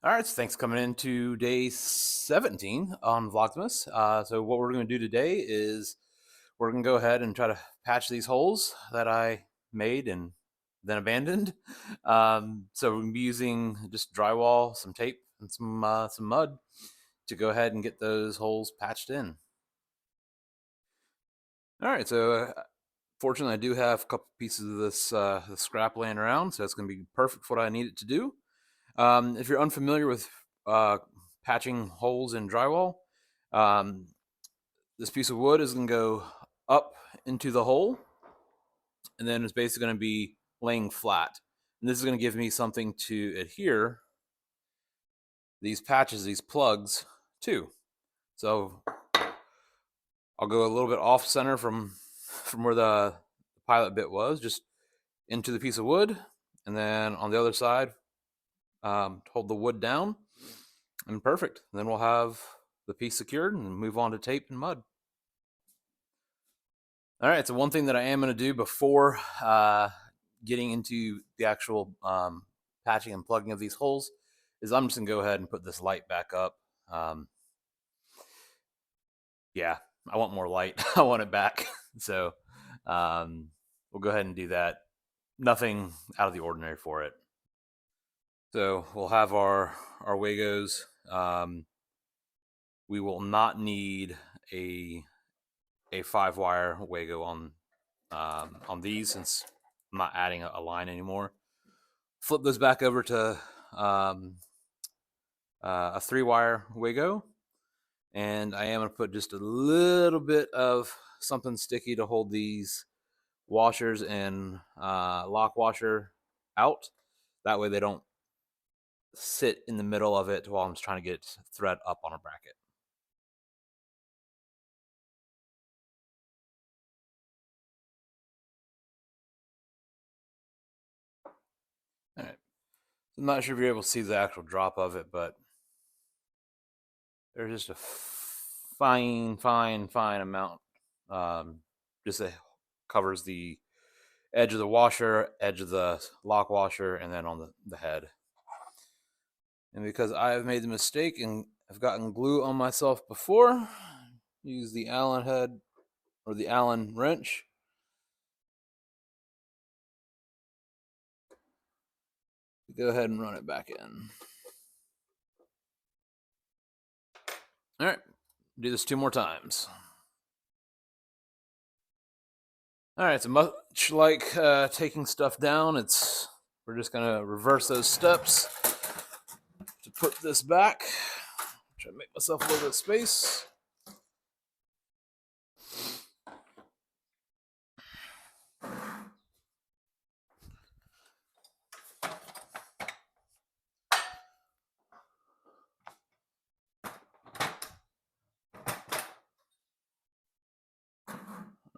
All right, so thanks for coming into day 17 on Vlogmas. So what we're going to do today is we're going to go ahead and try to patch these holes that I made and then abandoned. So we're going to be using just drywall, some tape, and some mud to go ahead and get those holes patched in. All right, so fortunately I do have a couple pieces of this scrap laying around, so that's going to be perfect for what I need it to do. If you're unfamiliar with uh, patching holes in drywall, um, this piece of wood is going to go up into the hole, and then it's basically going to be laying flat. And this is going to give me something to adhere these patches, these plugs, to. So I'll go a little bit off center from where the pilot bit was, just into the piece of wood, and then on the other side, hold the wood down, and perfect. And then we'll have the piece secured and move on to tape and mud. All right, so one thing that I am going to do before getting into the actual patching and plugging of these holes is I'm just going to go ahead and put this light back up. Yeah, I want more light. I want it back. So we'll go ahead and do that. Nothing out of the ordinary for it. So we'll have our Wagos. We will not need a 5-wire Wago on these, since I'm not adding a line anymore. Flip those back over to a 3-wire Wago, and I am going to put just a little bit of something sticky to hold these washers and lock washer out. That way they don't sit in the middle of it while I'm trying to get thread up on a bracket. All right. I'm not sure if you're able to see the actual drop of it, but there's just a fine amount. Just that covers the edge of the washer, edge of the lock washer, and then on the head. And because I have made the mistake and I've gotten glue on myself before, use the Allen head or the Allen wrench. Go ahead and run it back in. All right, do this 2 more times. All right, so much like taking stuff down, we're just gonna reverse those steps to put this back. Try to make myself a little bit of space.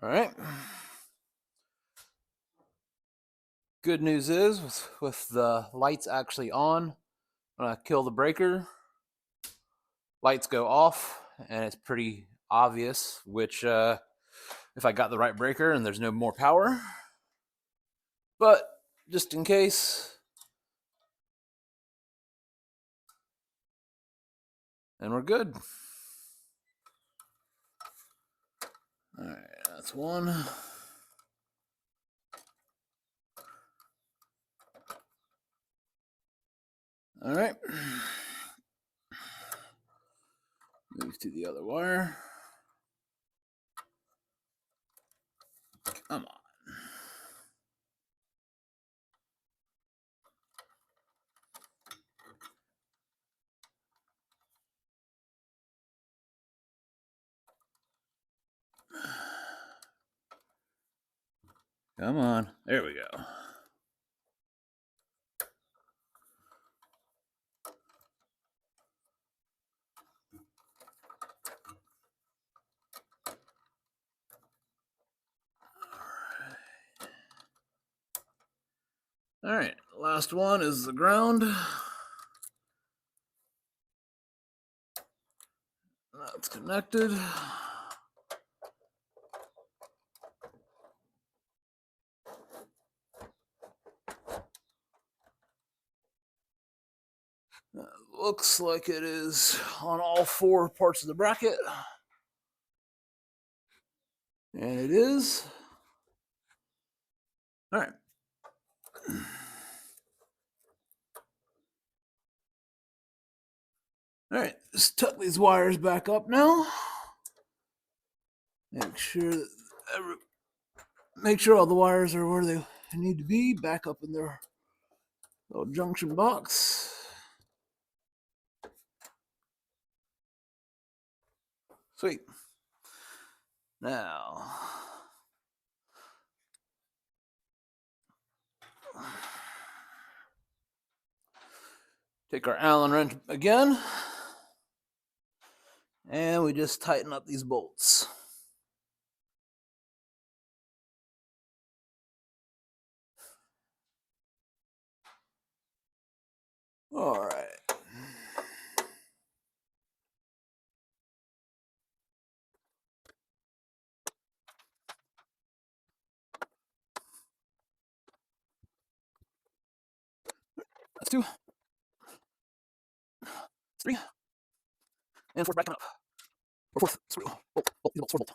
All right. Good news is, with the lights actually on, when I kill the breaker, lights go off, and it's pretty obvious which, if I got the right breaker and there's no more power. But just in case, and we're good. All right, that's one. All right. Move to the other wire. Come on. Come on. There we go. All right, last one is the ground. That's connected. Looks like it is on all four parts of the bracket. And it is. All right. All right, let's tuck these wires back up now. Make sure all the wires are where they need to be, back up in their little junction box. Sweet. Now, take our Allen wrench again, and we just tighten up these bolts. All right. That's 2, 3, and 4th bracket up. Or 4th screw. Bolt. These bolts, 4 bolt.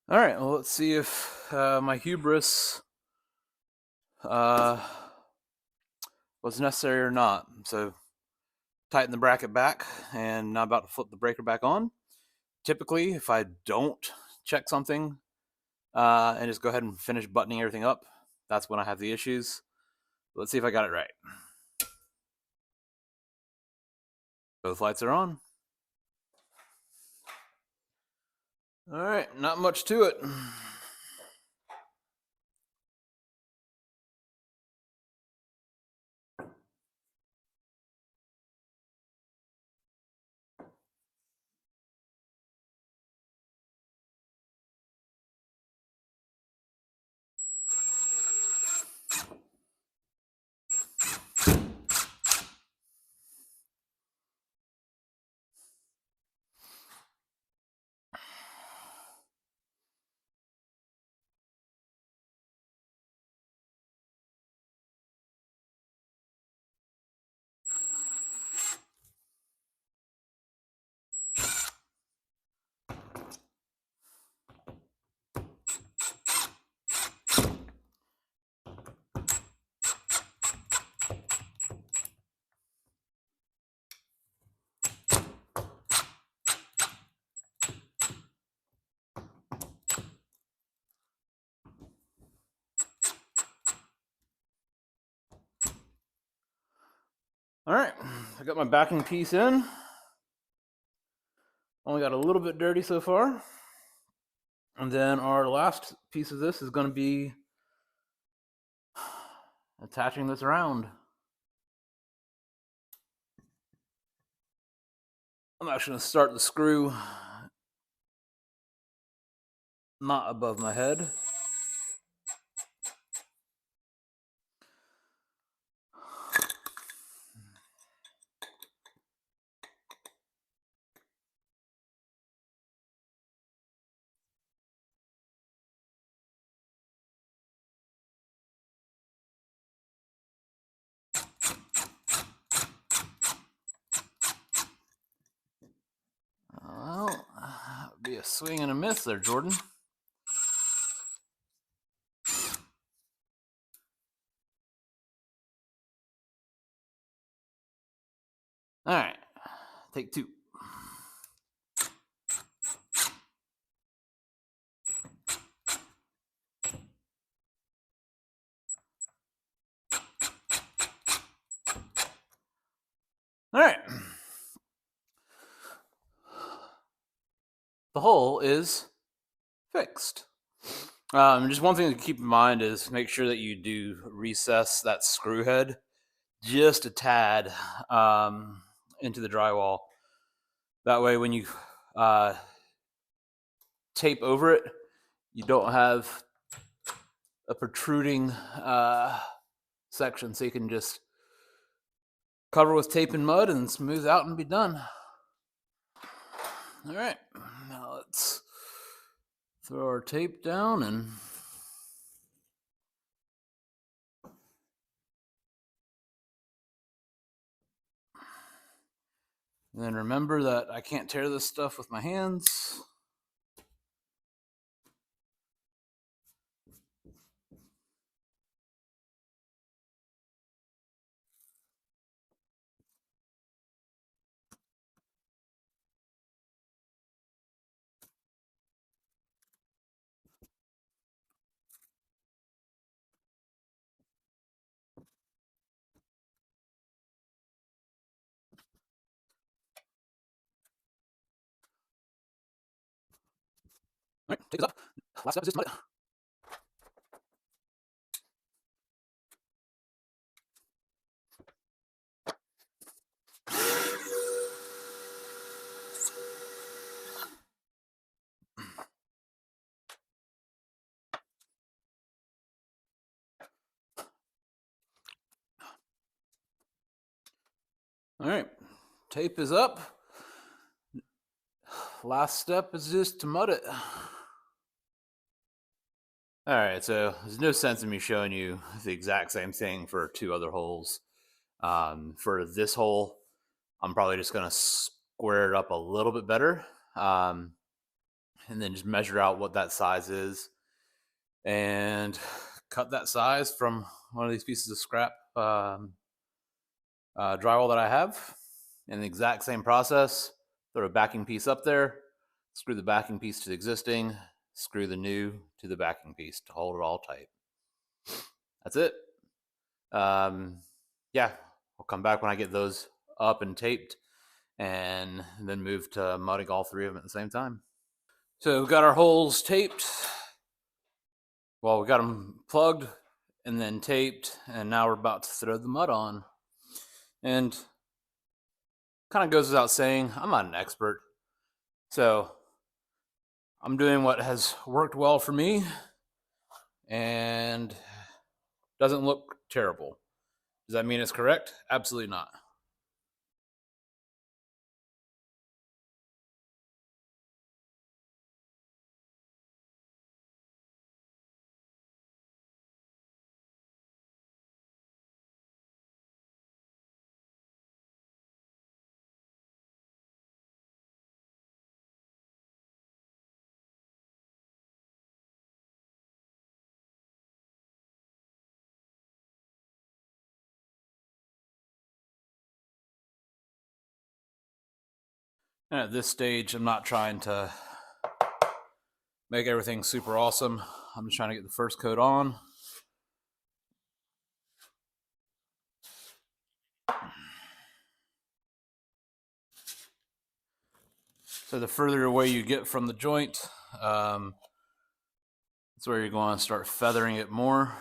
All right. Well, let's see if my hubris was necessary or not. So, tighten the bracket back, and now I'm about to flip the breaker back on. Typically, if I don't check something and just go ahead and finish buttoning everything up, that's when I have the issues. Let's see if I got it right. Both lights are on. All right, not much to it. All right, I got my backing piece in. Only got a little bit dirty so far. And then our last piece of this is going to be attaching this around. I'm actually going to start the screw not above my head. Well, that would be a swing and a miss there, Jordan. All right, take 2. All right. The hole is fixed. Just one thing to keep in mind is make sure that you do recess that screw head just a tad into the drywall. That way, when you tape over it, you don't have a protruding section, so you can just cover with tape and mud and smooth out and be done. All right, now let's throw our tape down and And then remember that I can't tear this stuff with my hands. All right, take it up. Last step is just mud it. All right, tape is up. Last step is just to mud it. All right, so there's no sense in me showing you the exact same thing for two other holes. For this hole, I'm probably just going to square it up a little bit better, and then just measure out what that size is and cut that size from one of these pieces of scrap drywall that I have. In the exact same process, throw a backing piece up there, screw the backing piece to the existing, screw the new to the backing piece to hold it all tight. That's it. Yeah, I'll come back when I get those up and taped, and then move to mudding all three of them at the same time. So we've got our holes taped. Well, we got them plugged and then taped, and now we're about to throw the mud on. And kind of goes without saying, I'm not an expert. So I'm doing what has worked well for me and doesn't look terrible. Does that mean it's correct? Absolutely not. And at this stage, I'm not trying to make everything super awesome. I'm just trying to get the first coat on. So the further away you get from the joint, that's where you're going to start feathering it more.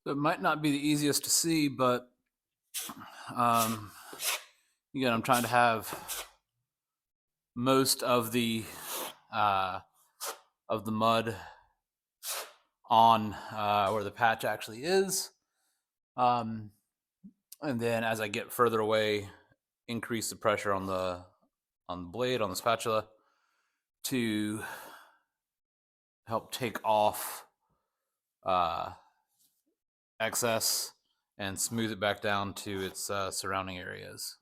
So it might not be the easiest to see, but um, again, I'm trying to have most uh, of the mud on where the patch actually is, um, and then as I get further away, increase the pressure on the blade on the spatula to help take off uh, excess and smooth it back down to its surrounding areas.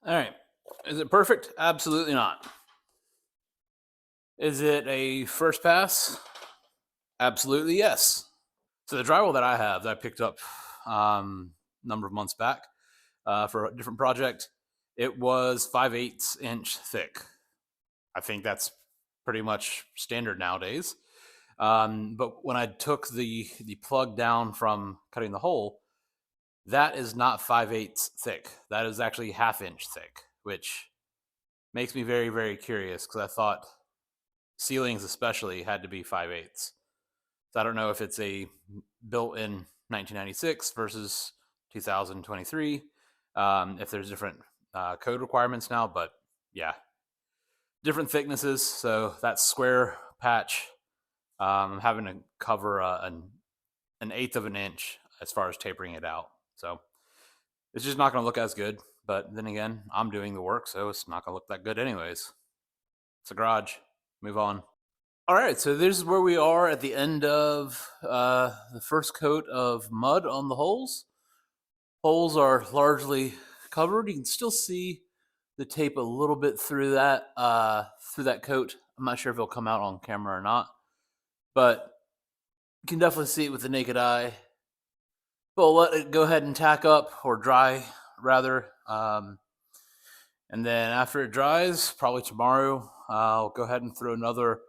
All right. Is it perfect? Absolutely not. Is it a first pass? Absolutely yes. So the drywall that I have that I picked up a number of months back, for a different project. It was 5/8 inch thick. I think that's pretty much standard nowadays. But when I took the plug down from cutting the hole, that is not 5/8 thick. That is actually half-inch thick, which makes me very, very curious because I thought ceilings especially had to be 5/8. So I don't know if it's a built in 1996 versus 2023, if there's different code requirements now, but yeah, different thicknesses. So that square patch, I'm having to cover an eighth of an inch as far as tapering it out. So it's just not going to look as good. But then again, I'm doing the work, so it's not going to look that good anyways. It's a garage. Move on. All right, so this is where we are at the end of the first coat of mud on the holes. Holes are largely covered. You can still see the tape a little bit through that coat. I'm not sure if it'll come out on camera or not, but you can definitely see it with the naked eye. But I'll let it go ahead and tack up or dry rather. And then after it dries, probably tomorrow, I'll go ahead and throw another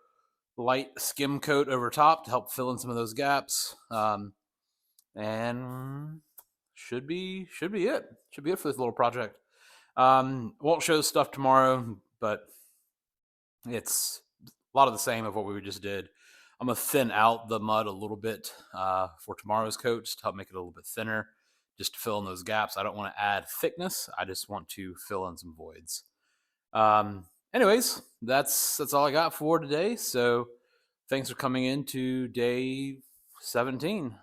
light skim coat over top to help fill in some of those gaps. And should be it. Should be it for this little project. Won't show stuff tomorrow, but it's a lot of the same of what we just did. I'm gonna thin out the mud a little bit for tomorrow's coats to help make it a little bit thinner, just to fill in those gaps. I don't want to add thickness. I just want to fill in some voids. Anyways, that's all I got for today. So thanks for coming in to day 17.